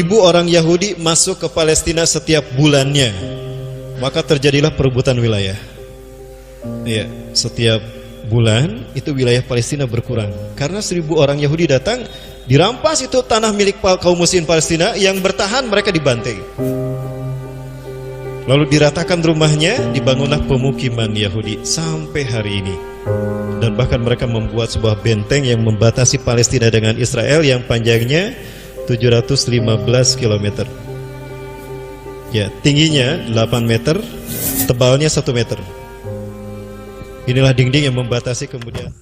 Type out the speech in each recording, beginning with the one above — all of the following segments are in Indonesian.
1000 orang Yahudi masuk ke Palestina setiap bulannya, maka terjadilah perebutan wilayah. Ya, setiap bulan itu wilayah Palestina berkurang karena 1000 orang Yahudi datang, dirampas itu tanah milik kaum muslimin Palestina, yang bertahan mereka dibantai. Lalu diratakan rumahnya, dibangunlah pemukiman Yahudi sampai hari ini. Dan bahkan mereka membuat sebuah benteng yang membatasi Palestina dengan Israel yang panjangnya 715 km. Ya, tingginya 8 meter, tebalnya 1 meter. Inilah dinding yang membatasi kemudian.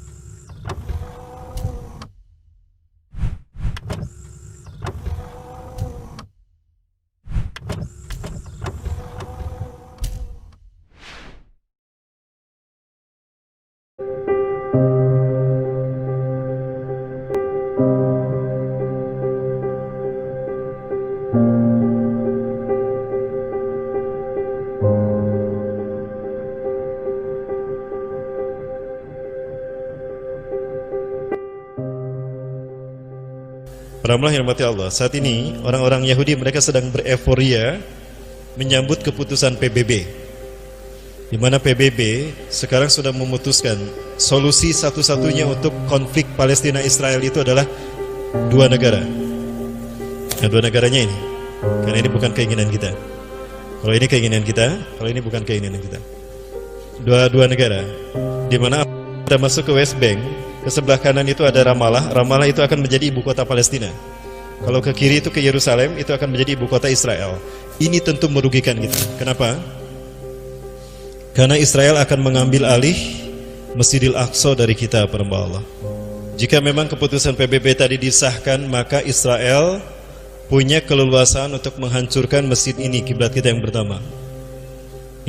Para yang dirahmati Allah, saat ini orang-orang Yahudi mereka sedang bereforia menyambut keputusan PBB, di mana PBB sekarang sudah memutuskan solusi satu-satunya untuk konflik Palestina Israel itu adalah 2 negara. Nah, 2 negaranya ini, karena ini bukan keinginan kita. Kalau ini keinginan kita, kalau ini bukan keinginan kita. Dua negara, di mana kita masuk ke West Bank. Ke sebelah kanan itu ada Ramallah. Ramallah itu akan menjadi ibu kota Palestina. Kalau ke kiri itu ke Yerusalem, itu akan menjadi ibu kota Israel. Ini tentu merugikan kita. Kenapa? Karena Israel akan mengambil alih Masjidil Aqsa dari kita, para hamba Allah. Jika memang keputusan PBB tadi disahkan, maka Israel punya keleluasaan untuk menghancurkan masjid ini, kiblat kita yang pertama.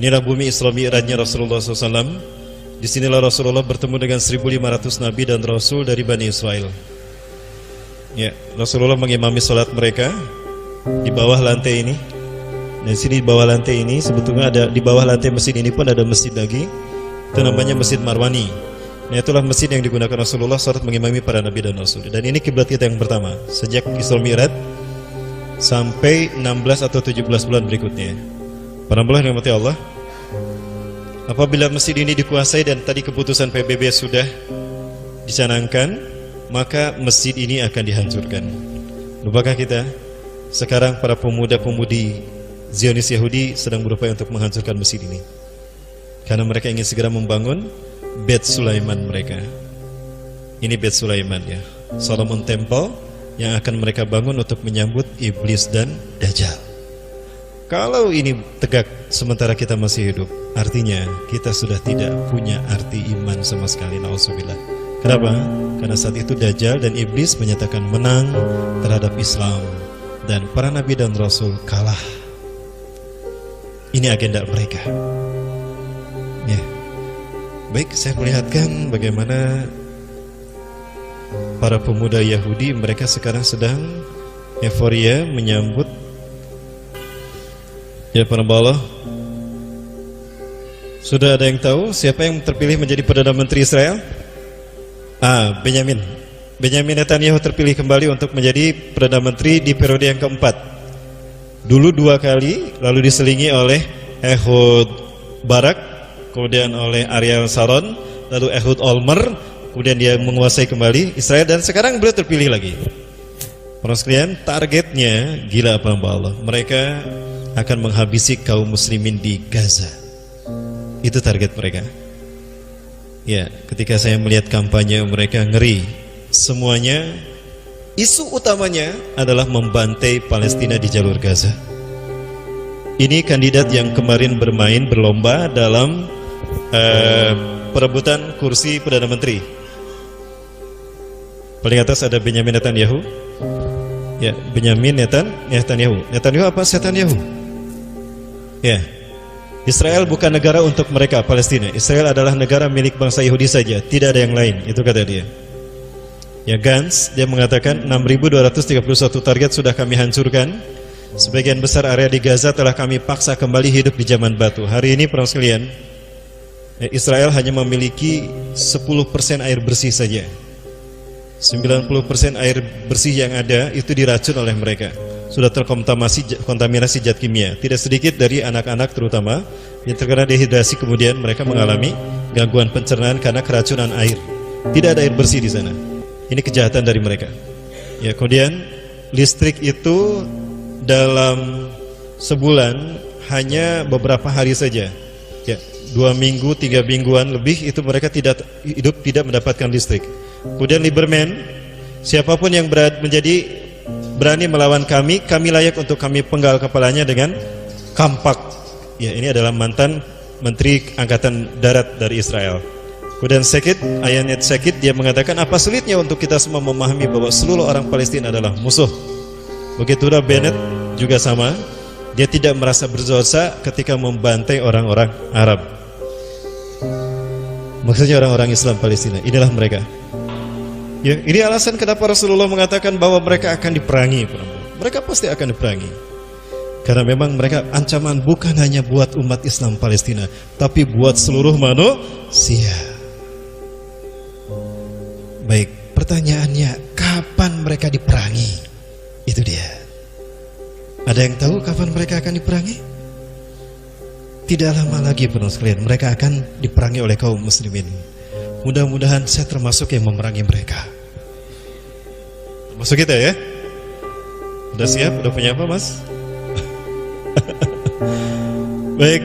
Inilah bumi Isra Mi'rajnya Rasulullah SAW. Disinilah Rasulullah bertemu dengan 1500 Nabi dan Rasul dari Bani Israel. Ya, Rasulullah mengimami sholat mereka di bawah lantai ini. Dan sini di bawah lantai ini sebetulnya ada, di bawah lantai masjid ini pun ada masjid lagi. Itu namanya Masjid Marwani. Nah, itulah masjid yang digunakan Rasulullah sholat mengimami para Nabi dan Rasul. Dan ini kiblat kita yang pertama sejak Isra Mi'raj sampai 16 atau 17 bulan berikutnya. Para hamba yang dirahmati Allah, apabila masjid ini dikuasai dan tadi keputusan PBB sudah dicanangkan, maka masjid ini akan dihancurkan. Lupakah kita? Sekarang para pemuda-pemudi Zionis Yahudi sedang berupaya untuk menghancurkan masjid ini, karena mereka ingin segera membangun Beit Sulaiman mereka. Ini Beit Sulaiman, ya, Solomon Temple yang akan mereka bangun untuk menyambut iblis dan Dajjal. Kalau ini tegak sementara kita masih hidup, artinya kita sudah tidak punya arti iman sama sekali. Na'udzubillah. Kenapa? Karena saat itu Dajjal dan iblis menyatakan menang terhadap Islam, dan para Nabi dan Rasul kalah. Ini agenda mereka, ya. Baik, saya melihatkan bagaimana para pemuda Yahudi mereka sekarang sedang euforia menyambut, ya, para Allah. Sudah ada yang tahu siapa yang terpilih menjadi Perdana Menteri Israel? Benyamin Netanyahu terpilih kembali untuk menjadi Perdana Menteri di periode yang keempat. Dulu 2 kali, lalu diselingi oleh Ehud Barak, kemudian oleh Ariel Sharon, lalu Ehud Olmert, kemudian dia menguasai kembali Israel, dan sekarang beliau terpilih lagi. Para sekalian, targetnya gila, apa Allah. Mereka akan menghabisi kaum muslimin di Gaza. Itu target mereka. Ya, ketika saya melihat kampanye mereka, ngeri. Semuanya, isu utamanya adalah membantai Palestina di jalur Gaza. Ini kandidat yang kemarin berlomba dalam perebutan kursi Perdana Menteri. Paling atas ada Benyamin Netanyahu. Ya, Benyamin Netanyahu. Netanyahu apa? Setanyahu. Ya. Israel bukan negara untuk mereka, Palestina. Israel adalah negara milik bangsa Yahudi saja, tidak ada yang lain. Itu kata dia. Ya, Gantz, dia mengatakan 6.231 target sudah kami hancurkan. Sebagian besar area di Gaza telah kami paksa kembali hidup di zaman batu. Hari ini, para sekalian, Israel hanya memiliki 10% air bersih saja. 90% air bersih yang ada itu diracun oleh mereka. sudah terkontaminasi zat kimia. Tidak sedikit dari anak-anak terutama yang terkena dehidrasi, kemudian mereka mengalami gangguan pencernaan karena keracunan air. Tidak ada air bersih di sana. Ini kejahatan dari mereka. Ya, kemudian listrik itu dalam sebulan hanya beberapa hari saja. Ya, 2 minggu, 3 mingguan lebih itu mereka tidak mendapatkan listrik. Kemudian Lieberman, siapapun yang berani melawan kami layak untuk kami penggal kepalanya dengan kampak. Ya, ini adalah mantan Menteri Angkatan Darat dari Israel. Kemudian Ayanet Sekit, dia mengatakan apa sulitnya untuk kita semua memahami bahwa seluruh orang Palestina adalah musuh. Begitulah Bennett juga sama. Dia tidak merasa berdosa ketika membantai orang-orang Arab. Maksudnya orang-orang Islam Palestina. Inilah mereka. Ya, ini alasan kenapa Rasulullah mengatakan bahwa mereka akan diperangi. Mereka pasti akan diperangi. Karena memang mereka ancaman bukan hanya buat umat Islam Palestina, tapi buat seluruh manusia. Baik, pertanyaannya, kapan mereka diperangi? Itu dia. Ada yang tahu kapan mereka akan diperangi? Tidak lama lagi penuh sekalian, mereka akan diperangi oleh kaum muslimin. Mudah-mudahan saya termasuk yang memerangi mereka. Termasuk kita ya? Udah siap? Udah punya apa, Mas? Baik.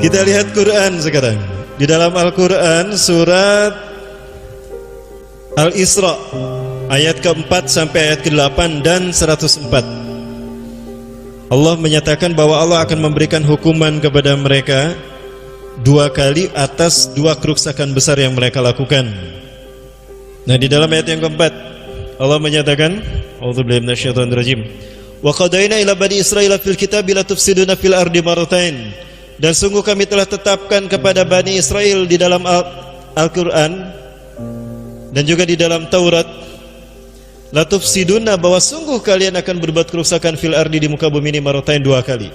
Kita lihat Quran sekarang. Di dalam Al-Quran surat Al-Isra ayat ke-4 sampai ayat ke-8 dan 104. Allah menyatakan bahwa Allah akan memberikan hukuman kepada mereka 2 kali atas 2 kerusakan besar yang mereka lakukan. Nah, di dalam ayat yang ke-4 Allah menyatakan, A'udzubillahi minasyaitonirrajim. Wa qadaina ila bani Israila fil kitabi la tufsiduna fil ardi marratain. Dan sungguh kami telah tetapkan kepada Bani Israel di dalam Al-Quran dan juga di dalam Taurat, la tufsiduna, bahwa sungguh kalian akan berbuat kerusakan fil ardi, di muka bumi ini, marratain 2 kali.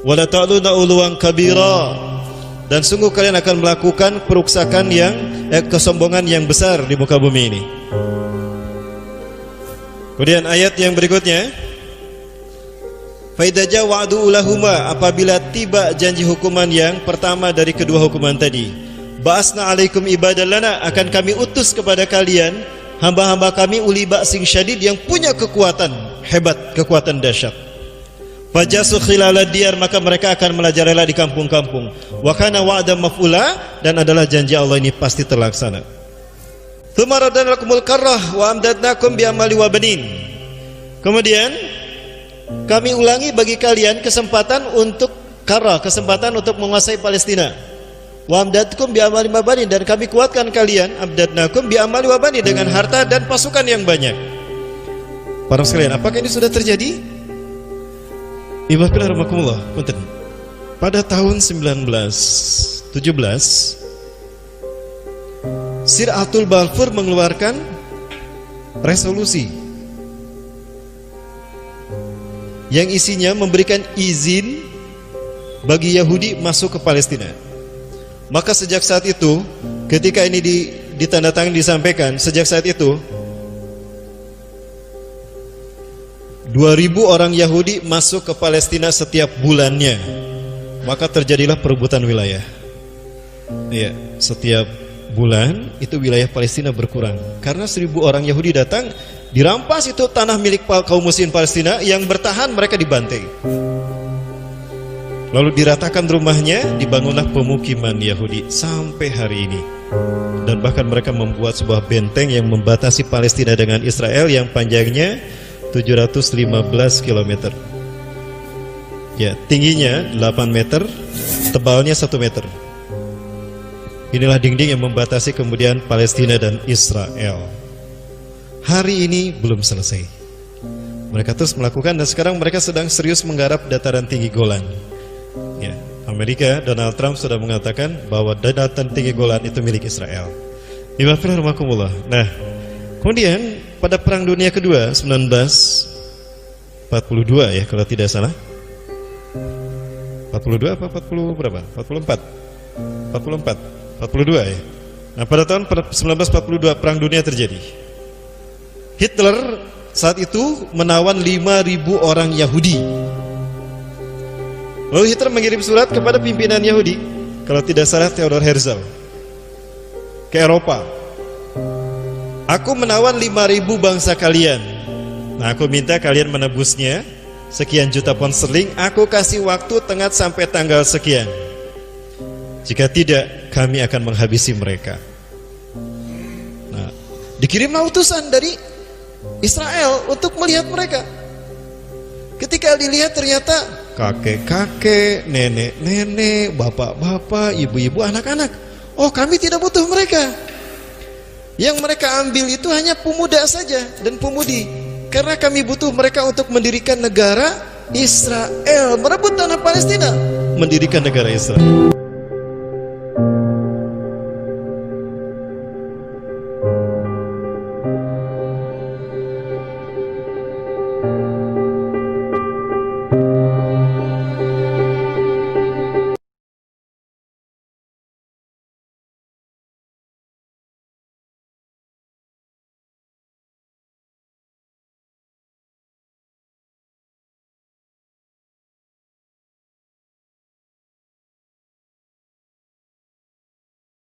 Wa la ta'luna uluwan kabira, dan sungguh kalian akan melakukan perusakan yang kesombongan yang besar di muka bumi ini. Kemudian ayat yang berikutnya, fa idza jaa wa'du ulahuma, apabila tiba janji hukuman yang pertama dari kedua hukuman tadi, ba'asna alaikum ibadallana, akan kami utus kepada kalian hamba-hamba kami uli ba'sing syadid, yang punya kekuatan hebat, kekuatan dahsyat. Fajasu khilala diyar, maka mereka akan merajalela di kampung-kampung. Wa kana wa'dan maf'ula, dan adalah janji Allah ini pasti terlaksana. Tsumma radadnakumul karrah wa amdadnakum bi amali wa banin. Kemudian kami ulangi bagi kalian kesempatan untuk karrah, kesempatan untuk menguasai Palestina. Wa amdadnakum bi amali wa banin, dan kami kuatkan kalian, amdadnakum bi amali wa banin, dengan harta dan pasukan yang banyak. Para sekalian, apakah ini sudah terjadi? Ibu rahmatullah, punten. Pada tahun 1917 Sir Atul Balfour mengeluarkan resolusi yang isinya memberikan izin bagi Yahudi masuk ke Palestina. Maka sejak saat itu, ketika ini ditandatangani, disampaikan, sejak saat itu 2.000 orang Yahudi masuk ke Palestina setiap bulannya. Maka terjadilah perebutan wilayah. Ya, setiap bulan itu wilayah Palestina berkurang karena 1.000 orang Yahudi datang, dirampas itu tanah milik kaum muslimin Palestina, yang bertahan mereka dibantai. Lalu diratakan rumahnya, dibangunlah pemukiman Yahudi sampai hari ini. Dan bahkan mereka membuat sebuah benteng yang membatasi Palestina dengan Israel yang panjangnya 715 km. Ya, tingginya 8 meter, tebalnya 1 meter. Inilah dinding yang membatasi kemudian Palestina dan Israel. Hari ini belum selesai. Mereka terus melakukan, dan sekarang mereka sedang serius menggarap dataran tinggi Golan. Ya, Amerika, Donald Trump sudah mengatakan bahwa dataran tinggi Golan itu milik Israel. Nah, kemudian pada Perang Dunia Kedua 1942 ya kalau tidak salah. 42 apa 40 berapa? 42 ya. Nah, pada tahun 1942 Perang Dunia terjadi. Hitler saat itu menawan 5.000 orang Yahudi. Lalu Hitler mengirim surat kepada pimpinan Yahudi, kalau tidak salah Theodor Herzl, ke Eropa. Aku menawan 5.000 bangsa kalian. Nah, aku minta kalian menebusnya sekian juta pound sterling. Aku kasih waktu tengah sampai tanggal sekian. Jika tidak, kami akan menghabisi mereka. Nah, dikirimlah utusan dari Israel untuk melihat mereka. Ketika dilihat ternyata kakek-kakek, nenek-nenek, bapak-bapak, ibu-ibu, anak-anak. Oh, kami tidak butuh mereka. Yang mereka ambil itu hanya pemuda saja dan pemudi. Karena kami butuh mereka untuk mendirikan negara Israel, merebut tanah Palestina, mendirikan negara Israel.